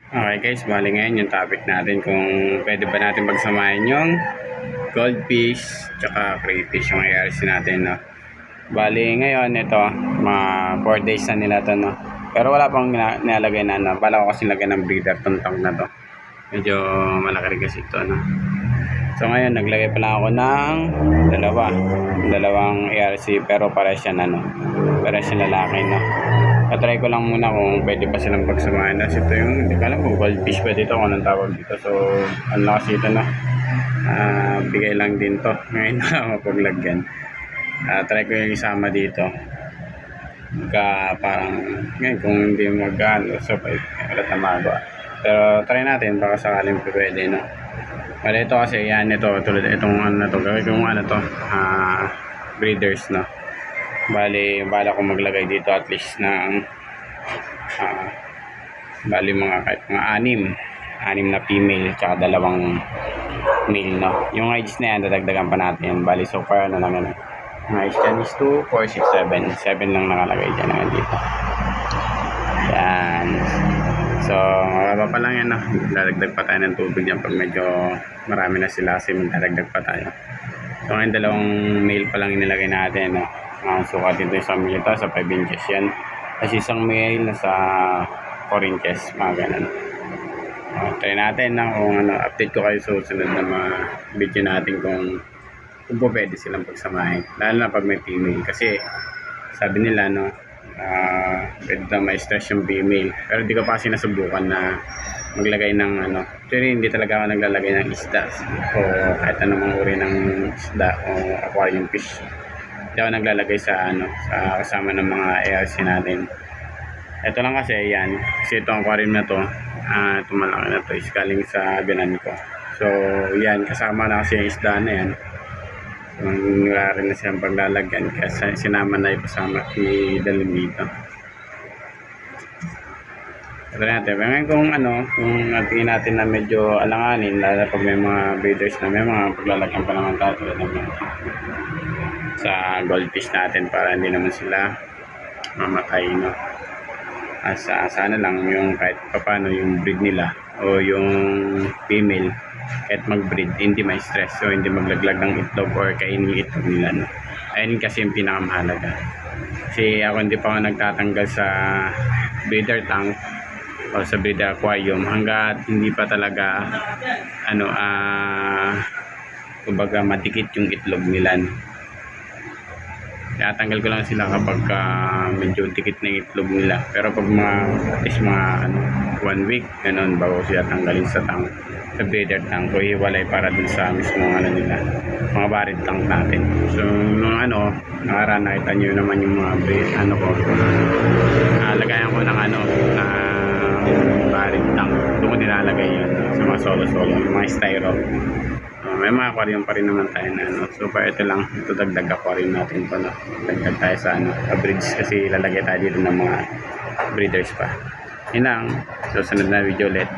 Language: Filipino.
Okay guys, bali ngayon yung topic natin kung pwede ba natin pagsamahin yung goldfish tsaka crayfish yung ARC natin, no? Bali ngayon ito, mga 4 days na nila to, no? Pero wala pang nilalagay na, no? Bala ko kasi lagyan ng breeder tong tank na to. Medyo malaki rin kasi ito, no? So ngayon naglagay pa lang ako ng dalawang ARC, pero para siya ano, para siya lalaki, no? Try ko lang muna kung pwede pa silang pagsamahin. Kasi ito yung, hindi ko alam kung goldfish pa dito, kung anong tawag dito. So, ano kasi ito na, bigay lang din to. Ngayon na lang mapaglagyan. Try ko yung isama dito. Parang, ngayon kung hindi mag-ano, so wala tamago. Pero try natin, baka sakaling pwede, no? Pero ito kasi, yan, ito, tulad itong ano na to, gawin kong ano to, breeders, no? Bala ko maglagay dito at least ng bali kahit mga anim na female tsaka 2 male, no? Yung age na yan dadagdagan pa natin. Bali so far ano lang yan, mga age dyan is 2, 4, 6, 7 lang nakalagay dyan na dito. Yan, so mababa pa lang yan, no? Dadagdag pa tayo ng tubig dyan pag medyo marami na sila kasi magdadagdag pa tayo. So ngayon 2 male pa lang inilagay natin, no? Sukat dito sa milita sa 5 inches yan, kasi isang male na sa 4 inches, mga ganun. Try natin na kung ano, update ko kayo sa susunod na mga video natin kung pwede silang pagsamahin, lalo na pag may female. Kasi sabi nila, no, pwede daw ma-stress yung female, pero di ko pa kasi nasubukan na maglagay ng ano. Actually hindi talaga ako naglalagay ng isda o kahit anong uri ng isda o aquarium fish. Hindi ako naglalagay sa ano, sa kasama ng mga ARC natin. Ito lang kasi yan, kasi itong aquarium na to, tumalaki na to is galing sa binan ko. So yan, kasama na kasi yung isda na yan. So wala rin na siyang paglalagyan kasi sinama na ipasama i-dalhin dito. Ito natin, ngayon kung ano, kung natingin natin na medyo alanganin, lalo pag may mga breeders na may mga paglalagyan pa naman tayo sa goldfish natin para hindi naman sila mamatay, no? Sana lang yung kahit paano yung breed nila o yung female kahit mag-breed hindi ma-stress, so hindi maglaglag ng itlog or kainin yung itlog nila, no? Ayun kasi yung pinakamahalaga. Kasi ako hindi pa ako nagtatanggal sa breeder tank o sa breeder aquarium hanggat hindi pa talaga ano, kumbaga madikit yung itlog nila, no? Tinatanggal ko lang sila kapag medyo dikit na yung itlog nila. Pero pag at least mga 1 week, ganun, bago siya tanggalin sa tank, sa breeder tank, o hiwalay para dun sa mismong ano nila, mga barred tank natin. So, nung ano, nakaraan nakita nyo naman yung mga ano ko, lagayan ko ng ano, barred tank. Doon ko nilalagay yun sa mga solo-solo, mga styro. May mga aquarium pa rin naman tayo na ano. So para ito lang, ito dagdag aquarium natin pa, no? Dagdag tayo sa ano, bridge kasi lalagay tayo dito ng mga breeders pa. Yun lang, susunod na video ulit.